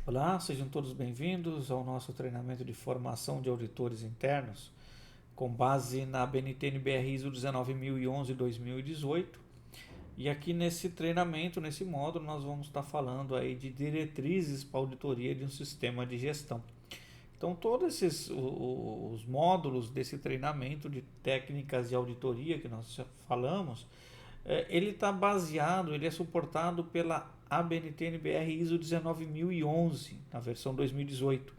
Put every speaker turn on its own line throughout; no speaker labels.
Olá, sejam todos bem-vindos ao nosso treinamento de formação de auditores internos, com base na BNT-NBR ISO 19011-2018. E aqui nesse treinamento, nesse módulo, nós vamos estar falando aí de diretrizes para auditoria de um sistema de gestão. Então, todos os módulos desse treinamento de técnicas de auditoria que nós falamos, ele está baseado, ele é suportado pela ABNT-NBR ISO 19011, na versão 2018,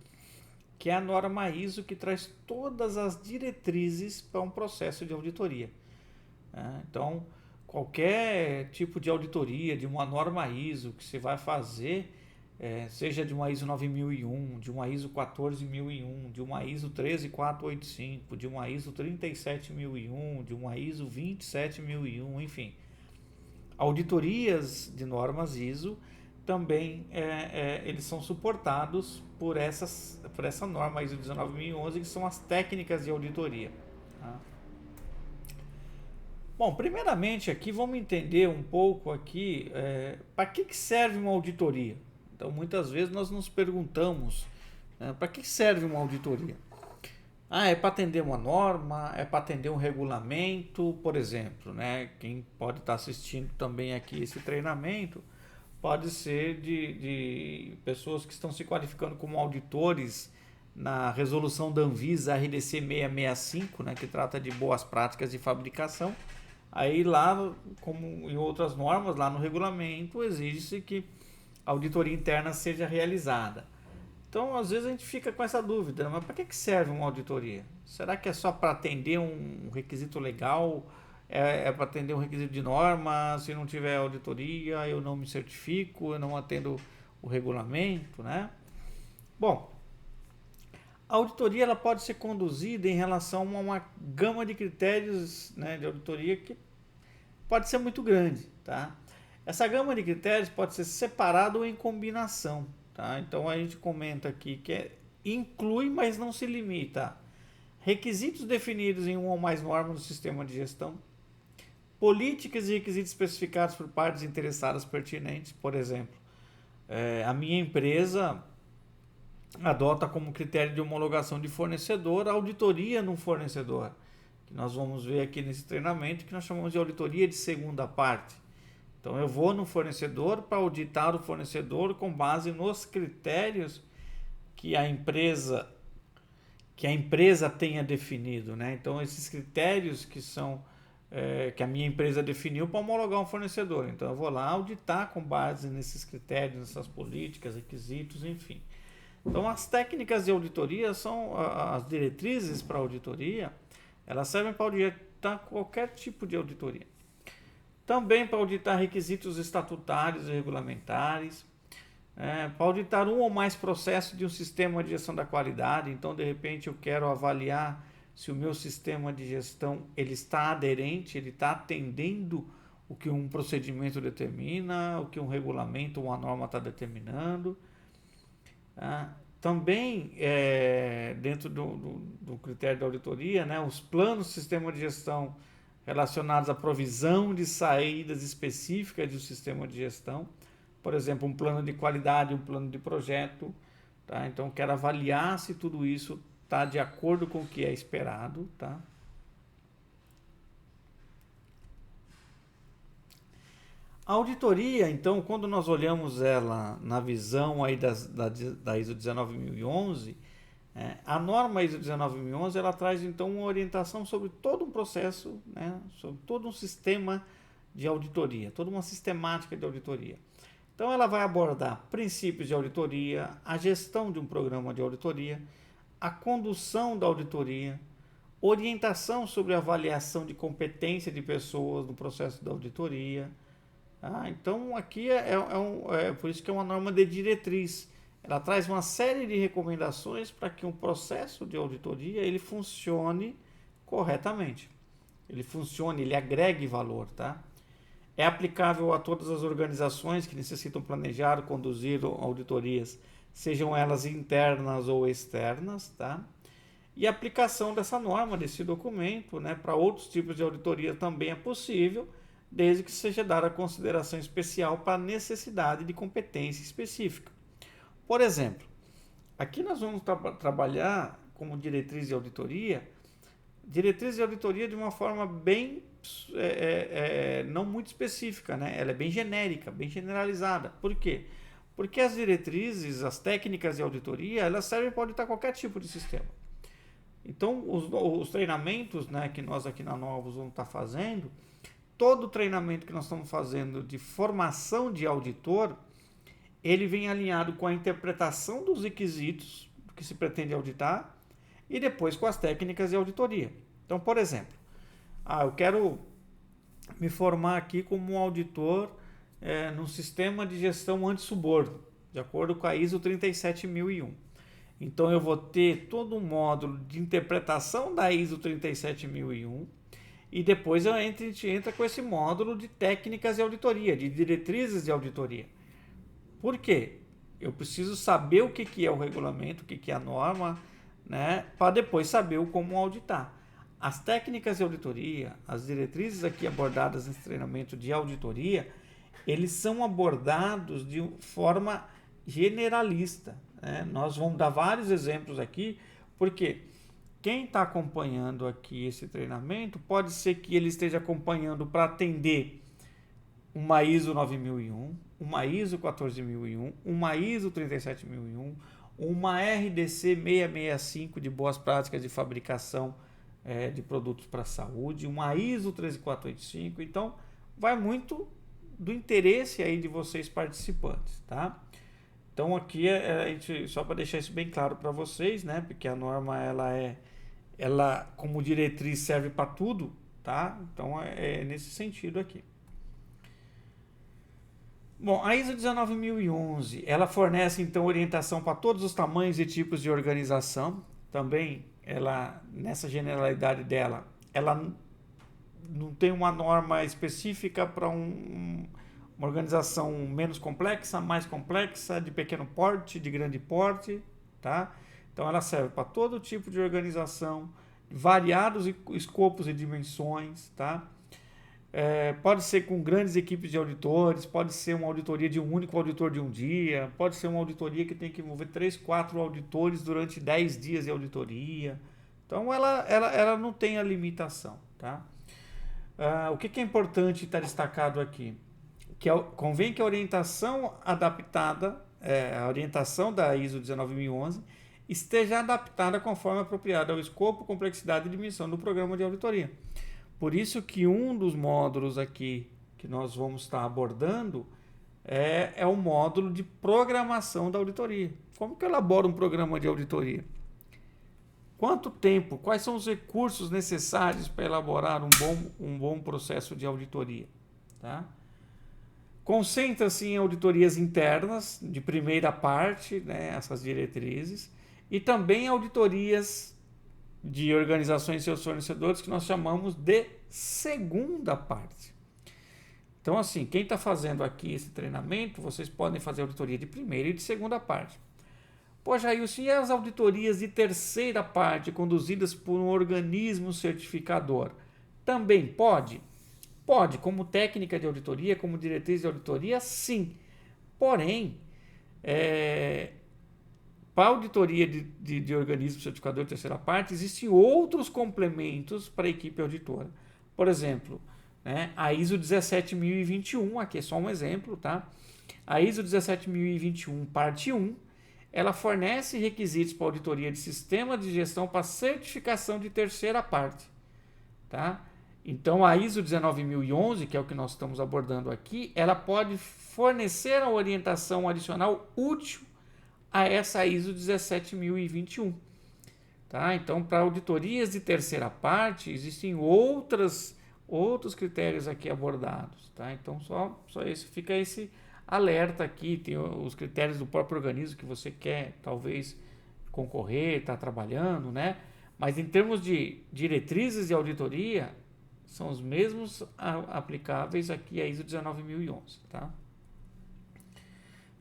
que é a norma ISO que traz todas as diretrizes para um processo de auditoria. Então, qualquer tipo de auditoria, de uma norma ISO que você vai fazer, seja de uma ISO 9001, de uma ISO 14001, de uma ISO 13485, de uma ISO 37001, de uma ISO 27001, enfim. Auditorias de normas ISO também eles são suportados por essa norma ISO 19011, que são as técnicas de auditoria. Tá? Bom, primeiramente aqui vamos entender um pouco aqui para que serve uma auditoria. Então, muitas vezes nós nos perguntamos para que serve uma auditoria. É para atender uma norma, é para atender um regulamento, por exemplo, né? Quem pode estar assistindo também aqui esse treinamento pode ser de pessoas que estão se qualificando como auditores na resolução da Anvisa RDC 665, né, que trata de boas práticas de fabricação. Aí lá, como em outras normas, lá no regulamento, exige-se que a auditoria interna seja realizada. Então, às vezes a gente fica com essa dúvida, mas para que serve uma auditoria? Será que é só para atender um requisito legal? É para atender um requisito de norma? Se não tiver auditoria, eu não me certifico, eu não atendo o regulamento, né? Bom, a auditoria ela pode ser conduzida em relação a uma gama de critérios, né, de auditoria que pode ser muito grande, tá? Essa gama de critérios pode ser separada ou em combinação, tá? Então a gente comenta aqui que inclui, mas não se limita. Requisitos definidos em uma ou mais normas do sistema de gestão, políticas e requisitos especificados por partes interessadas pertinentes. Por exemplo, a minha empresa adota como critério de homologação de fornecedor a auditoria no fornecedor, que nós vamos ver aqui nesse treinamento, que nós chamamos de auditoria de segunda parte. Então eu vou no fornecedor para auditar o fornecedor com base nos critérios que a empresa tenha definido, né? Então esses critérios que a minha empresa definiu para homologar um fornecedor. Então eu vou lá auditar com base nesses critérios, nessas políticas, requisitos, enfim. Então as técnicas de auditoria são as diretrizes para auditoria, elas servem para auditar qualquer tipo de auditoria. Também para auditar requisitos estatutários e regulamentares, para auditar um ou mais processos de um sistema de gestão da qualidade. Então, de repente, eu quero avaliar se o meu sistema de gestão ele está aderente, ele está atendendo o que um procedimento determina, o que um regulamento ou uma norma está determinando. Também, dentro do critério da auditoria, né, os planos do sistema de gestão relacionados à provisão de saídas específicas do sistema de gestão. Por exemplo, um plano de qualidade, um plano de projeto. Tá? Então, quero avaliar se tudo isso está de acordo com o que é esperado. Tá? A auditoria, então, quando nós olhamos ela na visão aí da ISO 19011, a norma ISO 19011 ela traz então uma orientação sobre todo um processo, né, sobre todo um sistema de auditoria, toda uma sistemática de auditoria. Então ela vai abordar princípios de auditoria, a gestão de um programa de auditoria, a condução da auditoria, orientação sobre a avaliação de competência de pessoas no processo da auditoria. Então aqui por isso que é uma norma de diretriz. Ela traz uma série de recomendações para que um processo de auditoria ele funcione corretamente. Ele agregue valor, tá? É aplicável a todas as organizações que necessitam planejar ou conduzir auditorias, sejam elas internas ou externas, tá? E a aplicação dessa norma, desse documento, né, para outros tipos de auditoria também é possível, desde que seja dada consideração especial para a necessidade de competência específica. Por exemplo, aqui nós vamos trabalhar como diretriz de auditoria de uma forma bem não muito específica, né? Ela é bem genérica, bem generalizada. Por quê? Porque as diretrizes, as técnicas de auditoria, elas servem para auditar qualquer tipo de sistema. Então, os treinamentos, né, que nós aqui na Novos vamos estar fazendo, todo o treinamento que nós estamos fazendo de formação de auditor, ele vem alinhado com a interpretação dos requisitos que se pretende auditar e depois com as técnicas de auditoria. Então, por exemplo, eu quero me formar aqui como um auditor num sistema de gestão antissuborno, de acordo com a ISO 37001. Então, eu vou ter todo um módulo de interpretação da ISO 37001 e depois a gente entra com esse módulo de técnicas de auditoria, de diretrizes de auditoria. Por quê? Eu preciso saber o que é o regulamento, o que é a norma, né, para depois saber como auditar. As técnicas de auditoria, as diretrizes aqui abordadas nesse treinamento de auditoria, eles são abordados de forma generalista, né? Nós vamos dar vários exemplos aqui, porque quem está acompanhando aqui esse treinamento, pode ser que ele esteja acompanhando para atender uma ISO 9001, uma ISO 14001, uma ISO 37001, uma RDC 665 de boas práticas de fabricação de produtos para a saúde, uma ISO 13485. Então, vai muito do interesse aí de vocês participantes, tá? Então, aqui a gente, só para deixar isso bem claro para vocês, né? Porque a norma ela como diretriz serve para tudo, tá? Então, é nesse sentido aqui. Bom, a ISO 19011, ela fornece então orientação para todos os tamanhos e tipos de organização. Também, ela, nessa generalidade dela, ela não tem uma norma específica para uma organização menos complexa, mais complexa, de pequeno porte, de grande porte, tá? Então, ela serve para todo tipo de organização, variados escopos e dimensões, tá? Pode ser com grandes equipes de auditores, pode ser uma auditoria de um único auditor de um dia, pode ser uma auditoria que tem que envolver 3, 4 auditores durante 10 dias de auditoria. Então, ela não tem a limitação, tá? O que é importante estar destacado aqui? Convém que a orientação adaptada, a orientação da ISO 19011, esteja adaptada conforme apropriada ao escopo, complexidade e dimensão do programa de auditoria. Por isso que um dos módulos aqui que nós vamos estar abordando é o módulo de programação da auditoria. Como que eu elaboro um programa de auditoria? Quanto tempo? Quais são os recursos necessários para elaborar um bom processo de auditoria? Tá? Concentra-se em auditorias internas, de primeira parte, né, essas diretrizes, e também auditorias de organizações e seus fornecedores, que nós chamamos de segunda parte. Então, assim, quem está fazendo aqui esse treinamento, vocês podem fazer auditoria de primeira e de segunda parte. Pô, Jailson, e as auditorias de terceira parte, conduzidas por um organismo certificador? Também pode? Pode, como técnica de auditoria, como diretriz de auditoria, sim. Porém, para a auditoria de organismo certificador de terceira parte, existem outros complementos para a equipe auditora. Por exemplo, né, a ISO 17021, aqui é só um exemplo, tá? A ISO 17021, parte 1, ela fornece requisitos para auditoria de sistema de gestão para certificação de terceira parte, tá? Então, a ISO 19011, que é o que nós estamos abordando aqui, ela pode fornecer a orientação adicional útil a essa ISO 17021. Tá? Então, para auditorias de terceira parte, existem outros critérios aqui abordados. Tá? Então, só fica esse alerta aqui. Tem os critérios do próprio organismo que você quer, talvez, concorrer, estar trabalhando, né? Mas em termos de diretrizes de auditoria, são os mesmos aplicáveis aqui a ISO 19011. Tá?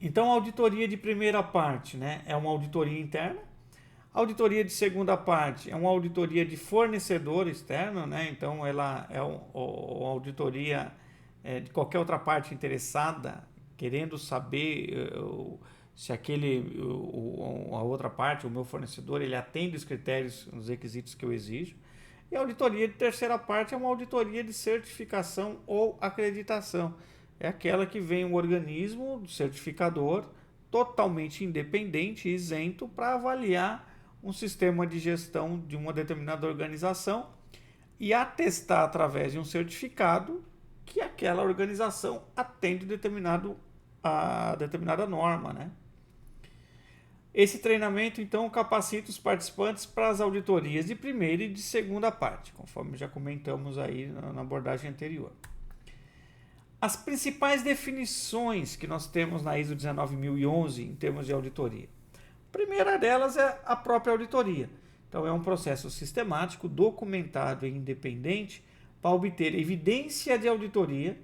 Então, a auditoria de primeira parte, né, é uma auditoria interna. A auditoria de segunda parte é uma auditoria de fornecedor externo, né? Então, ela é uma auditoria de qualquer outra parte interessada, querendo saber se a outra parte, o meu fornecedor, ele atende os critérios, os requisitos que eu exijo. E a auditoria de terceira parte é uma auditoria de certificação ou acreditação. É aquela que vem um organismo certificador totalmente independente e isento para avaliar um sistema de gestão de uma determinada organização e atestar através de um certificado que aquela organização atende a determinada norma, né? Esse treinamento, então, capacita os participantes para as auditorias de primeira e de segunda parte, conforme já comentamos aí na abordagem anterior. As principais definições que nós temos na ISO 19011 em termos de auditoria. A primeira delas é a própria auditoria. Então, é um processo sistemático, documentado e independente para obter evidência de auditoria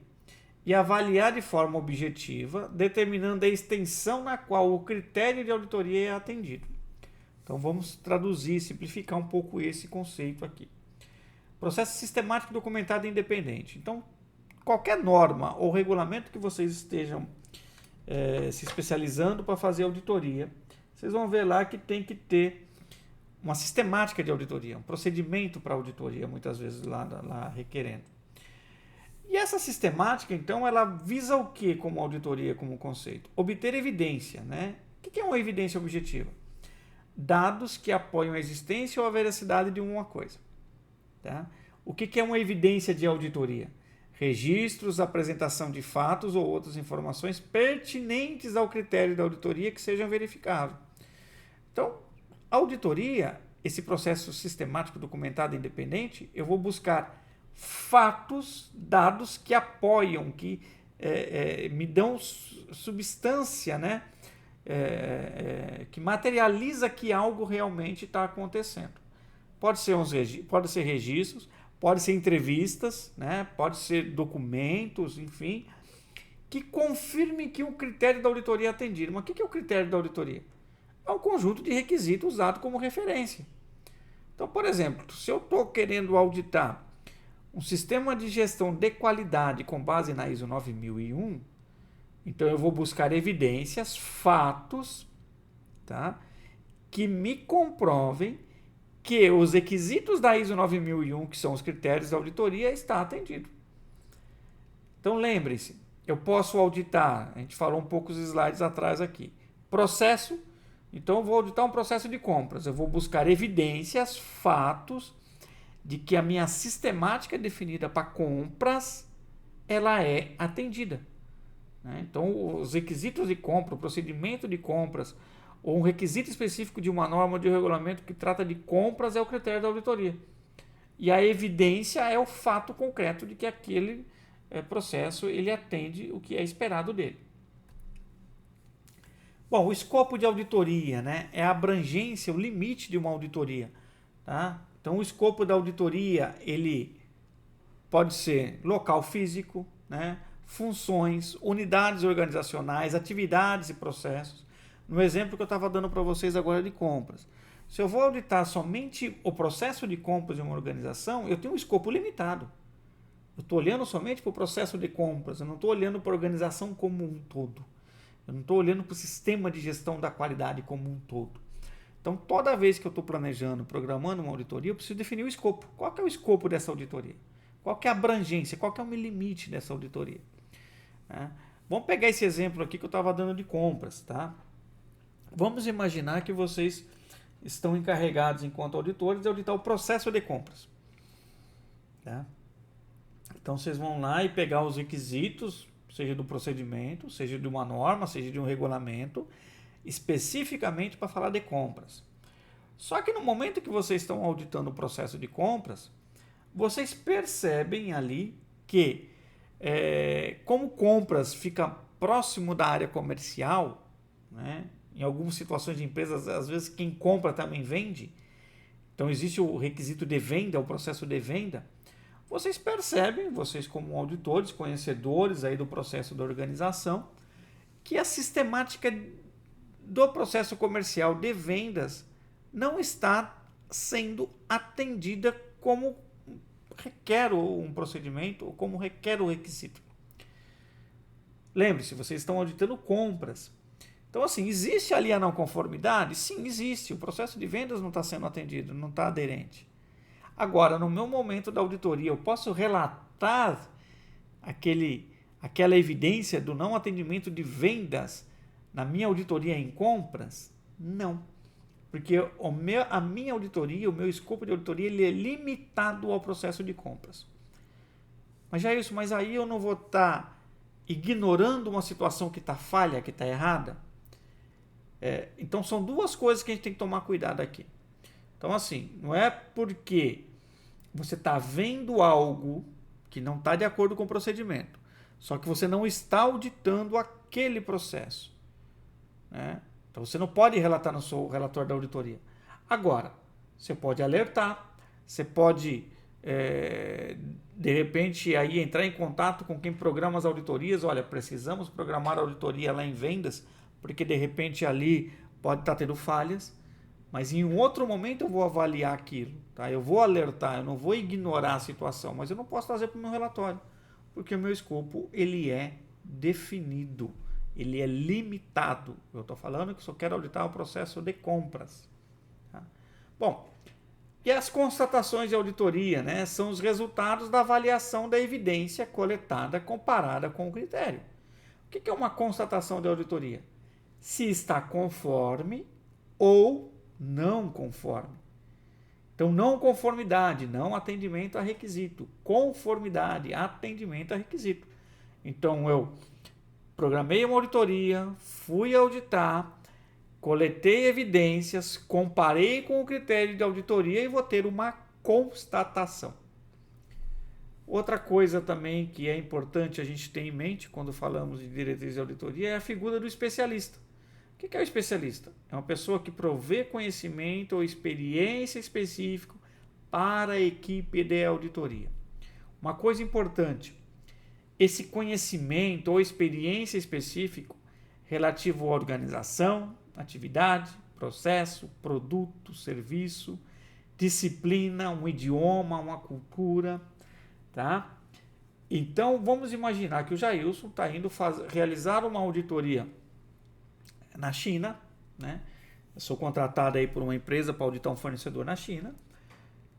e avaliar de forma objetiva, determinando a extensão na qual o critério de auditoria é atendido. Então vamos traduzir e simplificar um pouco esse conceito aqui. Processo sistemático, documentado e independente. Então, qualquer norma ou regulamento que vocês estejam se especializando para fazer auditoria, vocês vão ver lá que tem que ter uma sistemática de auditoria, um procedimento para auditoria, muitas vezes lá requerendo. E essa sistemática, então, ela visa o que como auditoria, como conceito? Obter evidência, né? O que é uma evidência objetiva? Dados que apoiam a existência ou a veracidade de uma coisa. Tá? O que é uma evidência de auditoria? Registros, apresentação de fatos ou outras informações pertinentes ao critério da auditoria que sejam verificáveis. Então, a auditoria, esse processo sistemático, documentado e independente, eu vou buscar fatos, dados que apoiam, que me dão substância, né? Que materializa que algo realmente está acontecendo. Pode ser registros, pode ser entrevistas, né? Pode ser documentos, enfim, que confirme que o critério da auditoria é atendido. Mas o que é o critério da auditoria? É um conjunto de requisitos usado como referência. Então, por exemplo, se eu estou querendo auditar um sistema de gestão de qualidade com base na ISO 9001, então eu vou buscar evidências, fatos, tá? Que me comprovem que os requisitos da ISO 9001, que são os critérios da auditoria, está atendido. Então lembre-se, eu posso auditar, a gente falou um pouco os slides atrás aqui, processo, então eu vou auditar um processo de compras, eu vou buscar evidências, fatos, de que a minha sistemática definida para compras, ela é atendida. Então, os requisitos de compra, o procedimento de compras, ou um requisito específico de uma norma de regulamento que trata de compras é o critério da auditoria. E a evidência é o fato concreto de que aquele processo ele atende o que é esperado dele. Bom, o escopo de auditoria, né, é a abrangência, o limite de uma auditoria. Tá? Então, o escopo da auditoria ele pode ser local físico, né, funções, unidades organizacionais, atividades e processos. No exemplo que eu estava dando para vocês agora de compras. Se eu vou auditar somente o processo de compras de uma organização, eu tenho um escopo limitado. Eu estou olhando somente para o processo de compras, eu não estou olhando para a organização como um todo. Eu não estou olhando para o sistema de gestão da qualidade como um todo. Então, toda vez que eu estou planejando, programando uma auditoria, eu preciso definir o escopo. Qual que é o escopo dessa auditoria? Qual que é a abrangência? Qual que é o limite dessa auditoria? Vamos pegar esse exemplo aqui que eu estava dando de compras. Tá? Vamos imaginar que vocês estão encarregados, enquanto auditores, de auditar o processo de compras. Tá? Então, vocês vão lá e pegar os requisitos, seja do procedimento, seja de uma norma, seja de um regulamento, especificamente para falar de compras. Só que no momento que vocês estão auditando o processo de compras, vocês percebem ali que, como compras fica próximo da área comercial, né, em algumas situações de empresas, às vezes quem compra também vende, então existe o requisito de venda, o processo de venda, vocês percebem, vocês como auditores, conhecedores aí do processo da organização, que a sistemática do processo comercial de vendas não está sendo atendida como requer um procedimento ou como requer o requisito. Lembre-se, vocês estão auditando compras. Então, assim, existe ali a não conformidade? Sim, existe. O processo de vendas não está sendo atendido, não está aderente. Agora, no meu momento da auditoria, eu posso relatar aquela evidência do não atendimento de vendas na minha auditoria em compras? Não. Porque a minha auditoria, o meu escopo de auditoria, ele é limitado ao processo de compras. Mas já é isso, mas aí eu não vou estar ignorando uma situação que está falha, que está errada. Então são duas coisas que a gente tem que tomar cuidado aqui. Então assim, não é porque você está vendo algo que não está de acordo com o procedimento, só que você não está auditando aquele processo, né? Então você não pode relatar no seu relatório da auditoria. Agora, você pode alertar, você pode de repente aí entrar em contato com quem programa as auditorias. Olha, precisamos programar a auditoria lá em vendas, porque de repente ali pode estar tendo falhas, mas em um outro momento eu vou avaliar aquilo, tá? Eu vou alertar, eu não vou ignorar a situação, mas eu não posso trazer para o meu relatório, porque o meu escopo ele é definido, ele é limitado. Eu estou falando que só quero auditar o processo de compras, tá? Bom, e as constatações de auditoria, né, são os resultados da avaliação da evidência coletada comparada com o critério. O que é uma constatação de auditoria? Se está conforme ou não conforme. Então, não conformidade, não atendimento a requisito. Conformidade, atendimento a requisito. Então, eu programei uma auditoria, fui auditar, coletei evidências, comparei com o critério de auditoria e vou ter uma constatação. Outra coisa também que é importante a gente ter em mente quando falamos de diretriz de auditoria é a figura do especialista. O que é o especialista? É uma pessoa que provê conhecimento ou experiência específico para a equipe de auditoria. Uma coisa importante, esse conhecimento ou experiência específico relativo à organização, atividade, processo, produto, serviço, disciplina, um idioma, uma cultura, tá? Então, vamos imaginar que o Jailson está indo realizar uma auditoria na China, né? Eu sou contratado aí por uma empresa para auditar um fornecedor na China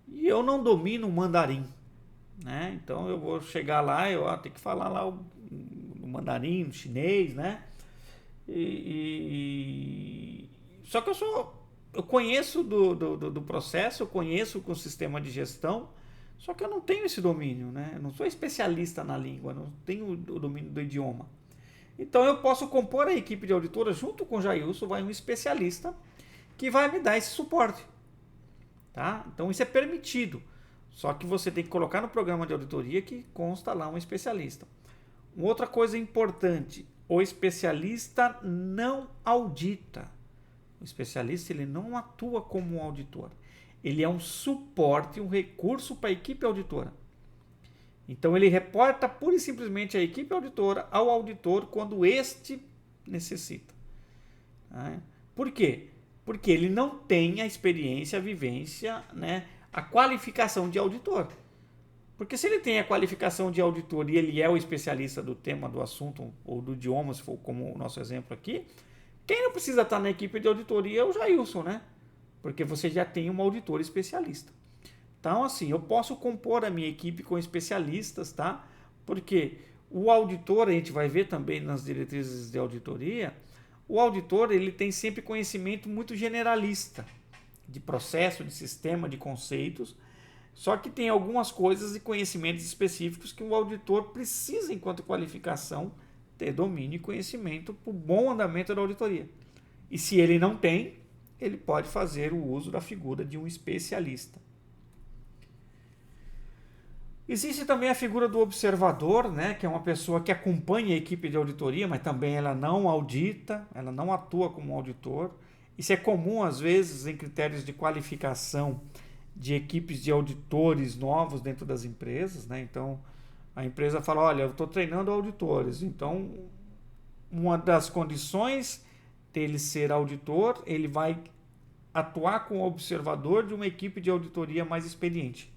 e eu não domino o mandarim, né? Então eu vou chegar lá, eu tenho que falar lá o mandarim, o chinês, né? Só que eu conheço do processo, eu conheço o sistema de gestão, só que eu não tenho esse domínio, né? Eu não sou especialista na língua, não tenho o domínio do idioma. Então eu posso compor a equipe de auditora junto com o Jailson, vai um especialista que vai me dar esse suporte, tá? Então isso é permitido, só que você tem que colocar no programa de auditoria que consta lá um especialista. Uma outra coisa importante, o especialista não audita. O especialista ele não atua como um auditor. Ele é um suporte, um recurso para a equipe auditora. Então ele reporta pura e simplesmente a equipe auditora ao auditor quando este necessita. Por quê? Porque ele não tem a experiência, a vivência, né, a qualificação de auditor. Porque se ele tem a qualificação de auditor e ele é o especialista do tema, do assunto ou do idioma, se for como o nosso exemplo aqui, quem não precisa estar na equipe de auditoria é o Jailson, né? Porque você já tem um auditor especialista. Então, assim, eu posso compor a minha equipe com especialistas, tá? Porque o auditor, a gente vai ver também nas diretrizes de auditoria, o auditor ele tem sempre conhecimento muito generalista de processo, de sistema, de conceitos, só que tem algumas coisas e conhecimentos específicos que o auditor precisa, enquanto qualificação, ter domínio e conhecimento para o bom andamento da auditoria. E se ele não tem, ele pode fazer o uso da figura de um especialista. Existe também a figura do observador, né, que é uma pessoa que acompanha a equipe de auditoria, mas também ela não audita, ela não atua como auditor. Isso é comum, às vezes, em critérios de qualificação de equipes de auditores novos dentro das empresas, né? Então, a empresa fala, olha, eu estou treinando auditores. Então, uma das condições dele ser auditor, ele vai atuar como observador de uma equipe de auditoria mais experiente,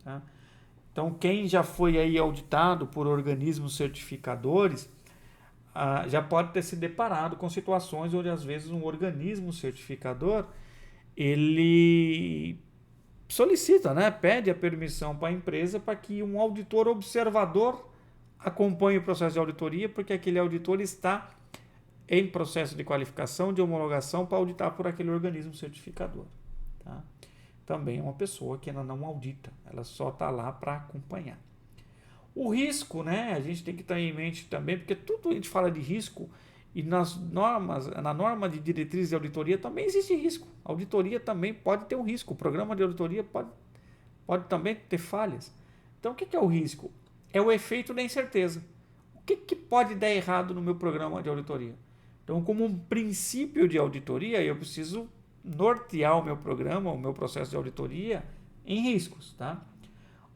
tá? Então, quem já foi aí auditado por organismos certificadores, já pode ter se deparado com situações onde às vezes um organismo certificador ele solicita, né, pede a permissão para a empresa para que um auditor observador acompanhe o processo de auditoria, porque aquele auditor está em processo de qualificação, de homologação para auditar por aquele organismo certificador. Tá? Também é uma pessoa que ainda não audita, ela só está lá para acompanhar. O risco, né, a gente tem que ter em mente também, porque tudo a gente fala de risco e nas normas, na norma de diretrizes de auditoria também existe risco. A auditoria também pode ter um risco, o programa de auditoria pode também ter falhas. Então o que é o risco? É o efeito da incerteza. O que pode dar errado no meu programa de auditoria? Então, como um princípio de auditoria, eu preciso nortear o meu programa, o meu processo de auditoria em riscos, tá?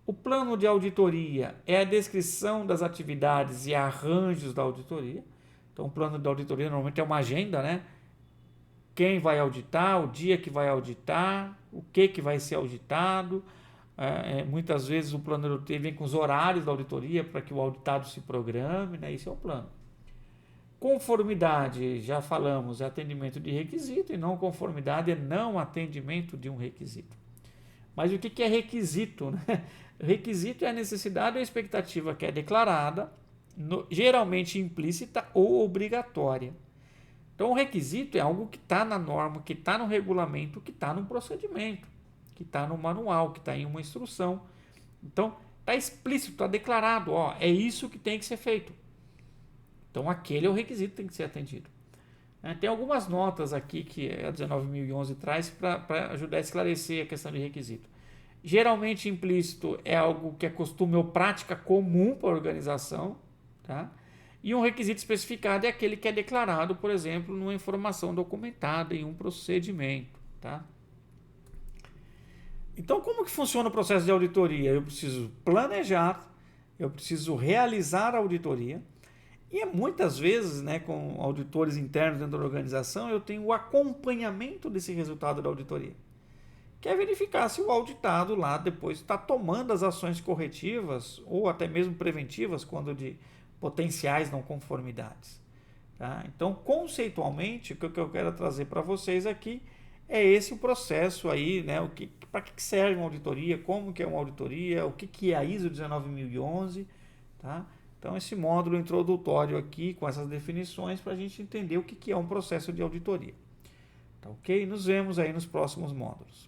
O plano de auditoria é a descrição das atividades e arranjos da auditoria. Então, o plano de auditoria normalmente é uma agenda, né? Quem vai auditar, o dia que vai auditar, o que vai ser auditado. Muitas vezes o plano de auditoria vem com os horários da auditoria para que o auditado se programe, né? Isso é o plano. Conformidade, já falamos, é atendimento de requisito, e não conformidade é não atendimento de um requisito. Mas o que é requisito, né? Requisito é a necessidade ou a expectativa que é declarada, geralmente implícita ou obrigatória. Então, o requisito é algo que está na norma, que está no regulamento, que está no procedimento, que está no manual, que está em uma instrução. Então, está explícito, está declarado, ó, é isso que tem que ser feito. Então, aquele é o requisito que tem que ser atendido. Tem algumas notas aqui que a 19.011 traz para ajudar a esclarecer a questão de requisito. Geralmente implícito é algo que é costume ou prática comum para a organização, tá? E um requisito especificado é aquele que é declarado, por exemplo, numa informação documentada em um procedimento, tá? Então, como que funciona o processo de auditoria? Eu preciso planejar, eu preciso realizar a auditoria, e muitas vezes, né, com auditores internos dentro da organização, eu tenho o acompanhamento desse resultado da auditoria, que é verificar se o auditado lá depois está tomando as ações corretivas ou até mesmo preventivas quando de potenciais não conformidades. Tá? Então, conceitualmente, o que eu quero trazer para vocês aqui é esse o processo aí, né? Para que serve uma auditoria, como que é uma auditoria, o que é a ISO 19011, tá? Então, esse módulo introdutório aqui, com essas definições, para a gente entender o que é um processo de auditoria. Tá ok? Nos vemos aí nos próximos módulos.